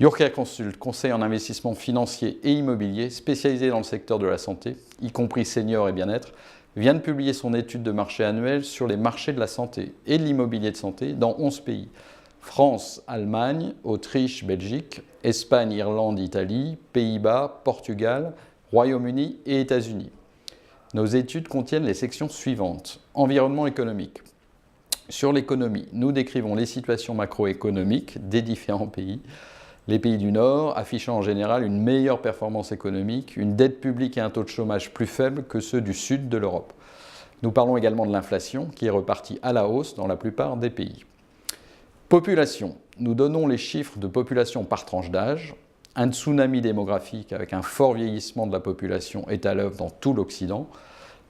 Urcare Consult, conseil en investissement financier et immobilier spécialisé dans le secteur de la santé, y compris seniors et bien-être, vient de publier son étude de marché annuelle sur les marchés de la santé et de l'immobilier de santé dans 11 pays. France, Allemagne, Autriche, Belgique, Espagne, Irlande, Italie, Pays-Bas, Portugal, Royaume-Uni et États-Unis. Nos études contiennent les sections suivantes. Environnement économique. Sur l'économie, nous décrivons les situations macroéconomiques des différents pays. Les pays du Nord affichant en général une meilleure performance économique, une dette publique et un taux de chômage plus faible que ceux du sud de l'Europe. Nous parlons également de l'inflation qui est repartie à la hausse dans la plupart des pays. Population. Nous donnons les chiffres de population par tranche d'âge. Un tsunami démographique avec un fort vieillissement de la population est à l'œuvre dans tout l'Occident.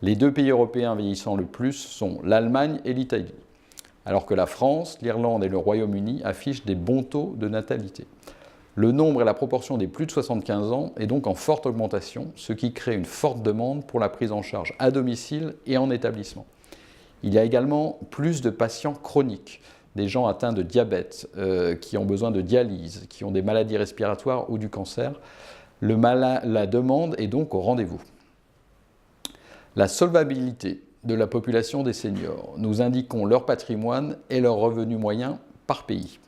Les deux pays européens vieillissant le plus sont l'Allemagne et l'Italie, alors que la France, l'Irlande et le Royaume-Uni affichent des bons taux de natalité. Le nombre et la proportion des plus de 75 ans est donc en forte augmentation, ce qui crée une forte demande pour la prise en charge à domicile et en établissement. Il y a également plus de patients chroniques, des gens atteints de diabète, qui ont besoin de dialyse, qui ont des maladies respiratoires ou du cancer. La demande est donc au rendez-vous. La solvabilité de la population des seniors. Nous indiquons leur patrimoine et leurs revenus moyens par pays.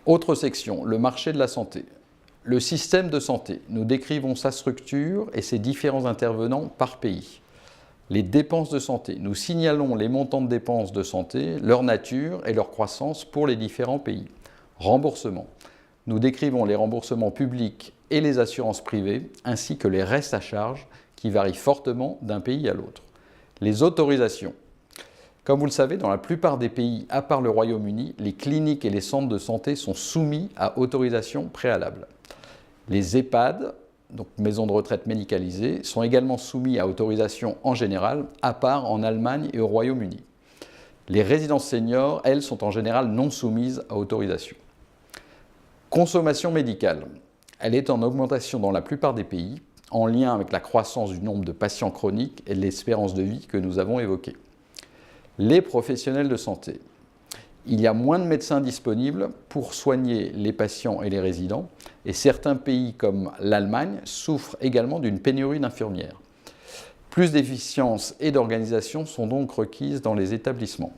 Autre section, le marché de la santé. Le système de santé. Nous décrivons sa structure et ses différents intervenants par pays. Les dépenses de santé. Nous signalons les montants de dépenses de santé, leur nature et leur croissance pour les différents pays. Remboursement. Nous décrivons les remboursements publics et les assurances privées, ainsi que les restes à charge qui varient fortement d'un pays à l'autre. Les autorisations. Comme vous le savez, dans la plupart des pays, à part le Royaume-Uni, les cliniques et les centres de santé sont soumis à autorisation préalable. Les EHPAD, donc maisons de retraite médicalisées, sont également soumis à autorisation en général, à part en Allemagne et au Royaume-Uni. Les résidences seniors, elles, sont en général non soumises à autorisation. Consommation médicale. Elle est en augmentation dans la plupart des pays, en lien avec la croissance du nombre de patients chroniques et de l'espérance de vie que nous avons évoquée. Les professionnels de santé. Il y a moins de médecins disponibles pour soigner les patients et les résidents, et certains pays comme l'Allemagne souffrent également d'une pénurie d'infirmières. Plus d'efficience et d'organisation sont donc requises dans les établissements.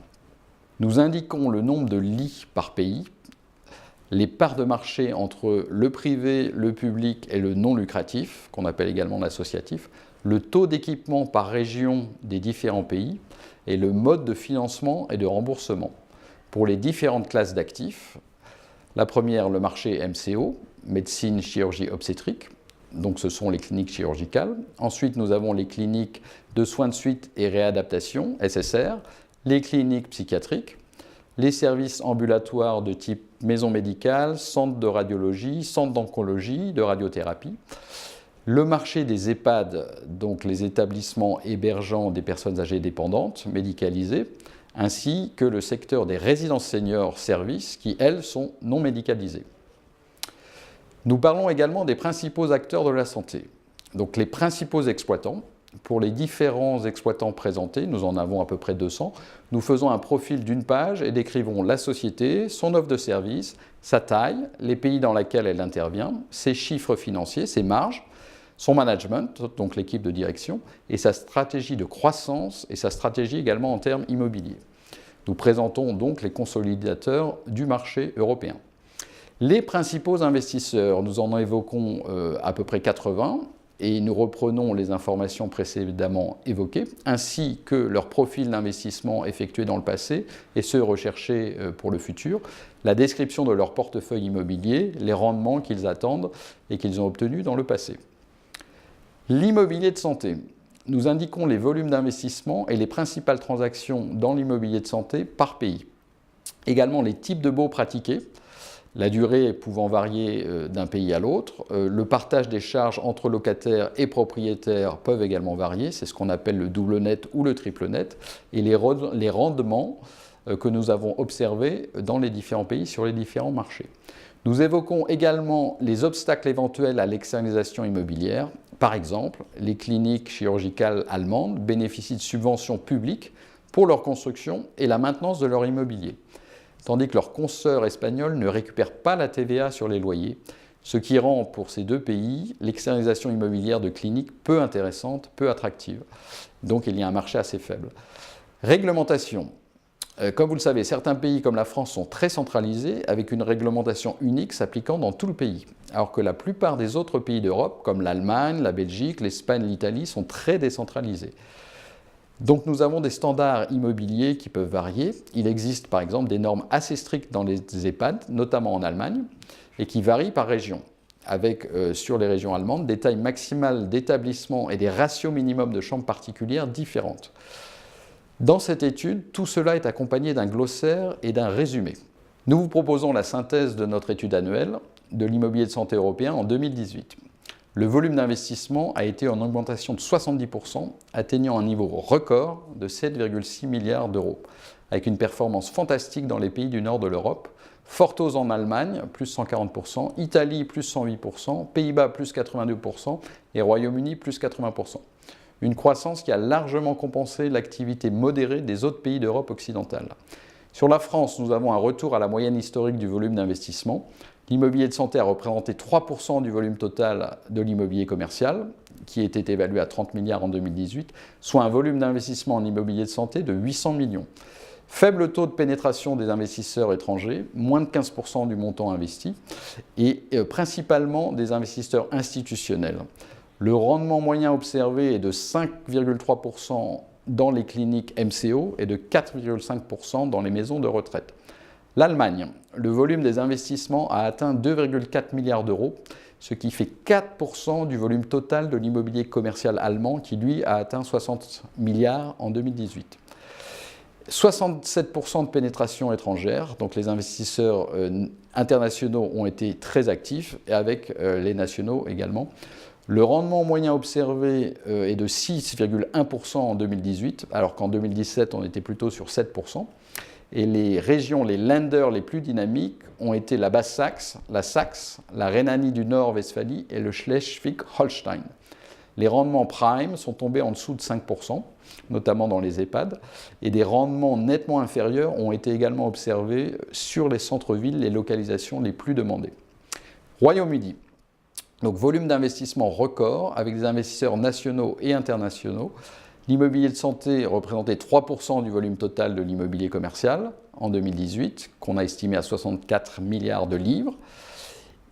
Nous indiquons le nombre de lits par pays, les parts de marché entre le privé, le public et le non lucratif, qu'on appelle également l'associatif, le taux d'équipement par région des différents pays et le mode de financement et de remboursement. Pour les différentes classes d'actifs, la première, le marché MCO, médecine, chirurgie, obstétrique, donc ce sont les cliniques chirurgicales. Ensuite, nous avons les cliniques de soins de suite et réadaptation, SSR, les cliniques psychiatriques, les services ambulatoires de type maison médicale, centre de radiologie, centre d'oncologie, de radiothérapie. Le marché des EHPAD, donc les établissements hébergeant des personnes âgées dépendantes, médicalisées, ainsi que le secteur des résidences seniors services qui, elles, sont non médicalisées. Nous parlons également des principaux acteurs de la santé, donc les principaux exploitants. Pour les différents exploitants présentés, nous en avons à peu près 200, nous faisons un profil d'une page et décrivons la société, son offre de service, sa taille, les pays dans lesquels elle intervient, ses chiffres financiers, ses marges, son management, donc l'équipe de direction, et sa stratégie de croissance et sa stratégie également en termes immobiliers. Nous présentons donc les consolidateurs du marché européen. Les principaux investisseurs, nous en évoquons à peu près 80 et nous reprenons les informations précédemment évoquées, ainsi que leur profil d'investissement effectué dans le passé et ceux recherchés pour le futur, la description de leur portefeuille immobilier, les rendements qu'ils attendent et qu'ils ont obtenus dans le passé. L'immobilier de santé. Nous indiquons les volumes d'investissement et les principales transactions dans l'immobilier de santé par pays. Également les types de baux pratiqués, la durée pouvant varier d'un pays à l'autre. Le partage des charges entre locataires et propriétaires peuvent également varier, c'est ce qu'on appelle le double net ou le triple net, et les rendements que nous avons observés dans les différents pays sur les différents marchés. Nous évoquons également les obstacles éventuels à l'externalisation immobilière. Par exemple, les cliniques chirurgicales allemandes bénéficient de subventions publiques pour leur construction et la maintenance de leur immobilier, tandis que leurs consoeurs espagnols ne récupèrent pas la TVA sur les loyers, ce qui rend pour ces deux pays l'externalisation immobilière de cliniques peu intéressante, peu attractive. Donc il y a un marché assez faible. Réglementation. Comme vous le savez, certains pays comme la France sont très centralisés, avec une réglementation unique s'appliquant dans tout le pays, alors que la plupart des autres pays d'Europe, comme l'Allemagne, la Belgique, l'Espagne, l'Italie, sont très décentralisés. Donc nous avons des standards immobiliers qui peuvent varier. Il existe par exemple des normes assez strictes dans les EHPAD, notamment en Allemagne, et qui varient par région, avec sur les régions allemandes des tailles maximales d'établissements et des ratios minimums de chambres particulières différentes. Dans cette étude, tout cela est accompagné d'un glossaire et d'un résumé. Nous vous proposons la synthèse de notre étude annuelle de l'immobilier de santé européen en 2018. Le volume d'investissement a été en augmentation de 70%, atteignant un niveau record de 7,6 milliards d'euros, avec une performance fantastique dans les pays du nord de l'Europe, forte hausse en Allemagne, plus 140%, Italie, plus 108%, Pays-Bas, plus 82% et Royaume-Uni, plus 80%. Une croissance qui a largement compensé l'activité modérée des autres pays d'Europe occidentale. Sur la France, nous avons un retour à la moyenne historique du volume d'investissement. L'immobilier de santé a représenté 3% du volume total de l'immobilier commercial, qui était évalué à 30 milliards en 2018, soit un volume d'investissement en immobilier de santé de 800 millions. Faible taux de pénétration des investisseurs étrangers, moins de 15% du montant investi, et principalement des investisseurs institutionnels. Le rendement moyen observé est de 5,3% dans les cliniques MCO et de 4,5% dans les maisons de retraite. L'Allemagne, le volume des investissements a atteint 2,4 milliards d'euros, ce qui fait 4% du volume total de l'immobilier commercial allemand qui, lui, a atteint 60 milliards en 2018. 67% de pénétration étrangère, donc les investisseurs internationaux ont été très actifs, et avec les nationaux également. Le rendement moyen observé est de 6,1% en 2018, alors qu'en 2017, on était plutôt sur 7%. Et les régions, les Länder les plus dynamiques ont été la Basse-Saxe, la Saxe, la Rhénanie du Nord-Westphalie et le Schleswig-Holstein. Les rendements prime sont tombés en dessous de 5%, notamment dans les EHPAD, et des rendements nettement inférieurs ont été également observés sur les centres-villes, les localisations les plus demandées. Royaume-Uni. Donc volume d'investissement record avec des investisseurs nationaux et internationaux. L'immobilier de santé représentait 3% du volume total de l'immobilier commercial en 2018, qu'on a estimé à 64 milliards de livres.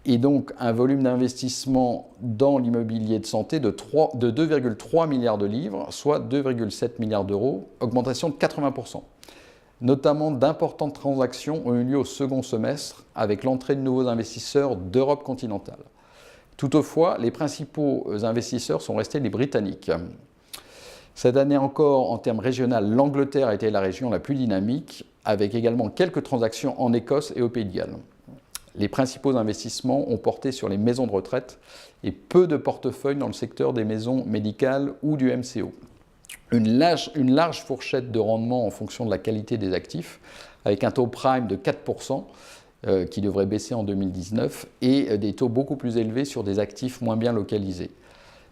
Et donc un volume d'investissement dans l'immobilier de santé de 2,3 milliards de livres, soit 2,7 milliards d'euros, augmentation de 80%. Notamment d'importantes transactions ont eu lieu au second semestre avec l'entrée de nouveaux investisseurs d'Europe continentale. Toutefois, les principaux investisseurs sont restés les Britanniques. Cette année encore, en termes régionaux, l'Angleterre a été la région la plus dynamique, avec également quelques transactions en Écosse et au Pays de Galles. Les principaux investissements ont porté sur les maisons de retraite et peu de portefeuilles dans le secteur des maisons médicales ou du MCO. Une large fourchette de rendement en fonction de la qualité des actifs, avec un taux prime de 4%, qui devrait baisser en 2019, et des taux beaucoup plus élevés sur des actifs moins bien localisés.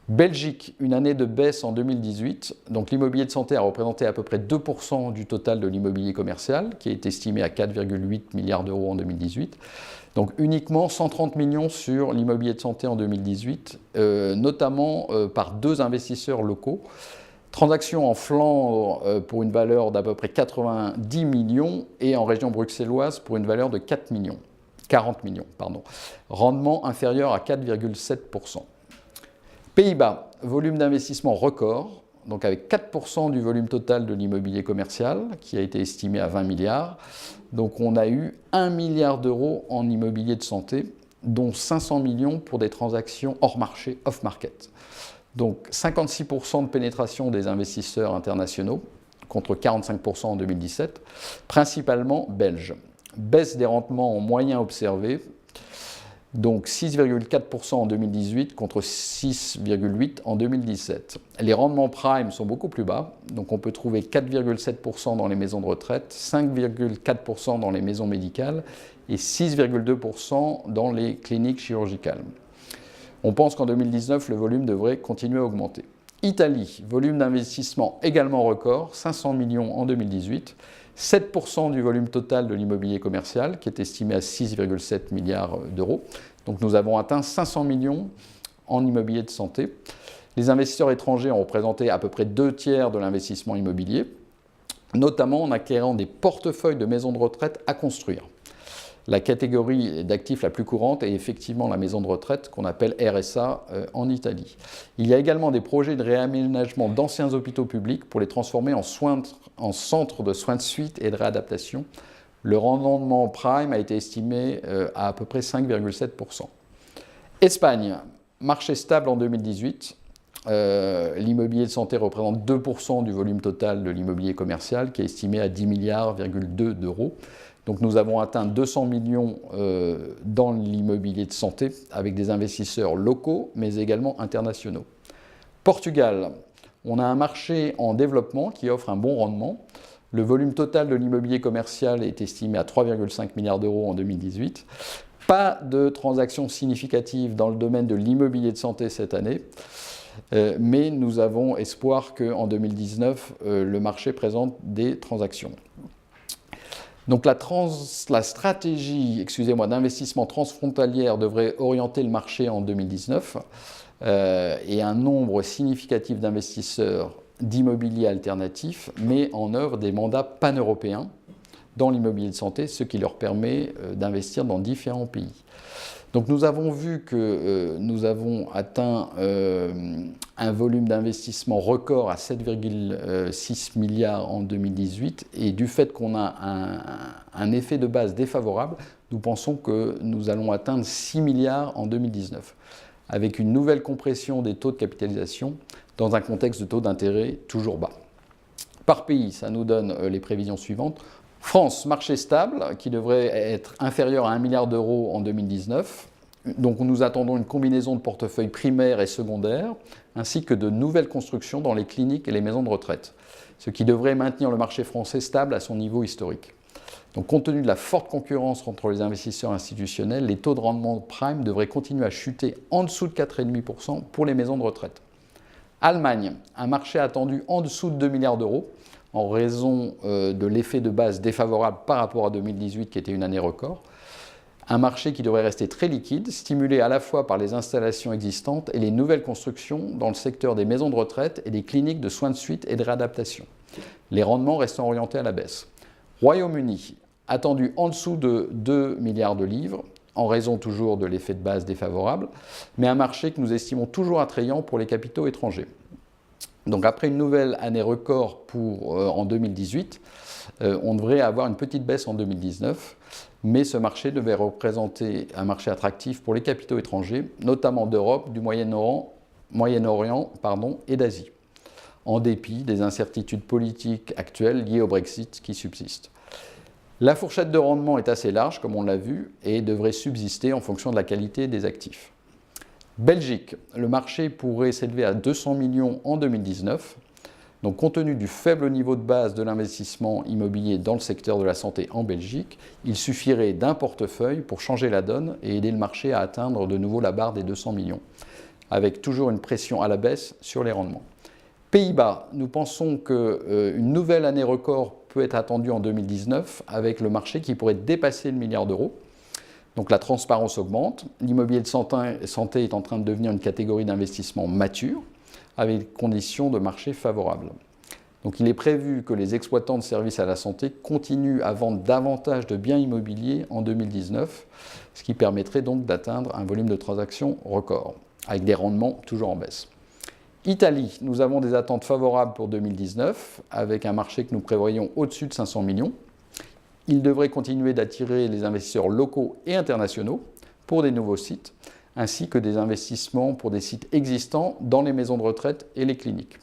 Belgique, une année de baisse en 2018, donc l'immobilier de santé a représenté à peu près 2% du total de l'immobilier commercial, qui est estimé à 4,8 milliards d'euros en 2018. Donc uniquement 130 millions sur l'immobilier de santé en 2018, notamment par deux investisseurs locaux. Transactions en Flandre pour une valeur d'à peu près 90 millions et en région bruxelloise pour une valeur de 40 millions. Rendement inférieur à 4,7%. Pays-Bas, volume d'investissement record, donc avec 4% du volume total de l'immobilier commercial qui a été estimé à 20 milliards. Donc on a eu 1 milliard d'euros en immobilier de santé, dont 500 millions pour des transactions hors marché, off-market. Donc 56% de pénétration des investisseurs internationaux, contre 45% en 2017, principalement belges. Baisse des rendements en moyen observés, donc 6,4% en 2018 contre 6,8% en 2017. Les rendements prime sont beaucoup plus bas, donc on peut trouver 4,7% dans les maisons de retraite, 5,4% dans les maisons médicales et 6,2% dans les cliniques chirurgicales. On pense qu'en 2019, le volume devrait continuer à augmenter. Italie, volume d'investissement également record, 500 millions en 2018, 7% du volume total de l'immobilier commercial, qui est estimé à 6,7 milliards d'euros. Donc nous avons atteint 500 millions en immobilier de santé. Les investisseurs étrangers ont représenté à peu près 2/3 de l'investissement immobilier, notamment en acquérant des portefeuilles de maisons de retraite à construire. La catégorie d'actifs la plus courante est effectivement la maison de retraite qu'on appelle RSA en Italie. Il y a également des projets de réaménagement d'anciens hôpitaux publics pour les transformer en centres de soins de suite et de réadaptation. Le rendement prime a été estimé à peu près 5,7%. Espagne, marché stable en 2018. L'immobilier de santé représente 2% du volume total de l'immobilier commercial qui est estimé à 10,2 milliards d'euros. Donc nous avons atteint 200 millions dans l'immobilier de santé avec des investisseurs locaux mais également internationaux. Portugal, on a un marché en développement qui offre un bon rendement. Le volume total de l'immobilier commercial est estimé à 3,5 milliards d'euros en 2018. Pas de transactions significatives dans le domaine de l'immobilier de santé cette année. Mais nous avons espoir qu'en 2019, le marché présente des transactions. Donc la stratégie d'investissement transfrontalière devrait orienter le marché en 2019 et un nombre significatif d'investisseurs d'immobilier alternatif met en œuvre des mandats pan-européens dans l'immobilier de santé, ce qui leur permet d'investir dans différents pays. Donc nous avons vu que nous avons atteint un volume d'investissement record à 7,6 milliards en 2018 et du fait qu'on a un effet de base défavorable, nous pensons que nous allons atteindre 6 milliards en 2019 avec une nouvelle compression des taux de capitalisation dans un contexte de taux d'intérêt toujours bas. Par pays, ça nous donne les prévisions suivantes. France, marché stable, qui devrait être inférieur à 1 milliard d'euros en 2019. Donc nous attendons une combinaison de portefeuilles primaires et secondaires, ainsi que de nouvelles constructions dans les cliniques et les maisons de retraite, ce qui devrait maintenir le marché français stable à son niveau historique. Donc compte tenu de la forte concurrence entre les investisseurs institutionnels, les taux de rendement prime devraient continuer à chuter en dessous de 4,5% pour les maisons de retraite. Allemagne, un marché attendu en dessous de 2 milliards d'euros, en raison de l'effet de base défavorable par rapport à 2018 qui était une année record. Un marché qui devrait rester très liquide, stimulé à la fois par les installations existantes et les nouvelles constructions dans le secteur des maisons de retraite et des cliniques de soins de suite et de réadaptation. Les rendements restant orientés à la baisse. Royaume-Uni, attendu en dessous de 2 milliards de livres, en raison toujours de l'effet de base défavorable, mais un marché que nous estimons toujours attrayant pour les capitaux étrangers. Donc après une nouvelle année record en 2018, on devrait avoir une petite baisse en 2019, mais ce marché devait représenter un marché attractif pour les capitaux étrangers, notamment d'Europe, du Moyen-Orient et d'Asie, en dépit des incertitudes politiques actuelles liées au Brexit qui subsistent. La fourchette de rendement est assez large, comme on l'a vu, et devrait subsister en fonction de la qualité des actifs. Belgique, le marché pourrait s'élever à 200 millions en 2019. Donc, compte tenu du faible niveau de base de l'investissement immobilier dans le secteur de la santé en Belgique, il suffirait d'un portefeuille pour changer la donne et aider le marché à atteindre de nouveau la barre des 200 millions, avec toujours une pression à la baisse sur les rendements. Pays-Bas, nous pensons qu'une nouvelle année record peut être attendue en 2019 avec le marché qui pourrait dépasser le milliard d'euros. Donc la transparence augmente, l'immobilier de santé est en train de devenir une catégorie d'investissement mature, avec des conditions de marché favorables. Donc il est prévu que les exploitants de services à la santé continuent à vendre davantage de biens immobiliers en 2019, ce qui permettrait donc d'atteindre un volume de transactions record, avec des rendements toujours en baisse. Italie, nous avons des attentes favorables pour 2019, avec un marché que nous prévoyons au-dessus de 500 millions. Il devrait continuer d'attirer les investisseurs locaux et internationaux pour des nouveaux sites, ainsi que des investissements pour des sites existants dans les maisons de retraite et les cliniques.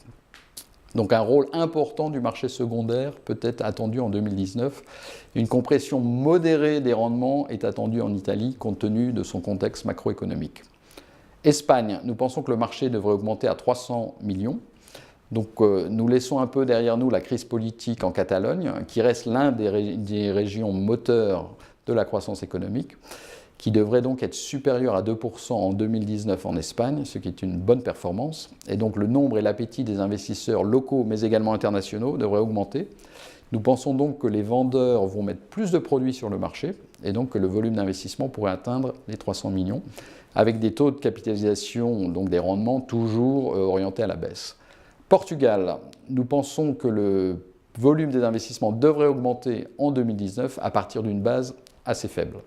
Donc un rôle important du marché secondaire peut être attendu en 2019. Une compression modérée des rendements est attendue en Italie compte tenu de son contexte macroéconomique. Espagne, nous pensons que le marché devrait augmenter à 300 millions. Donc nous laissons un peu derrière nous la crise politique en Catalogne, qui reste l'un des régions moteurs de la croissance économique, qui devrait donc être supérieur à 2% en 2019 en Espagne, ce qui est une bonne performance. Et donc le nombre et l'appétit des investisseurs locaux, mais également internationaux, devraient augmenter, Nous pensons donc que les vendeurs vont mettre plus de produits sur le marché et donc que le volume d'investissement pourrait atteindre les 300 millions avec des taux de capitalisation, donc des rendements toujours orientés à la baisse. Portugal, nous pensons que le volume des investissements devrait augmenter en 2019 à partir d'une base assez faible.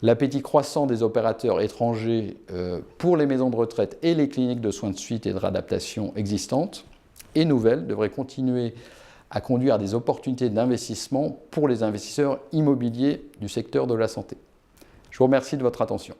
L'appétit croissant des opérateurs étrangers pour les maisons de retraite et les cliniques de soins de suite et de réadaptation existantes et nouvelles devrait continuer à conduire à des opportunités d'investissement pour les investisseurs immobiliers du secteur de la santé. Je vous remercie de votre attention.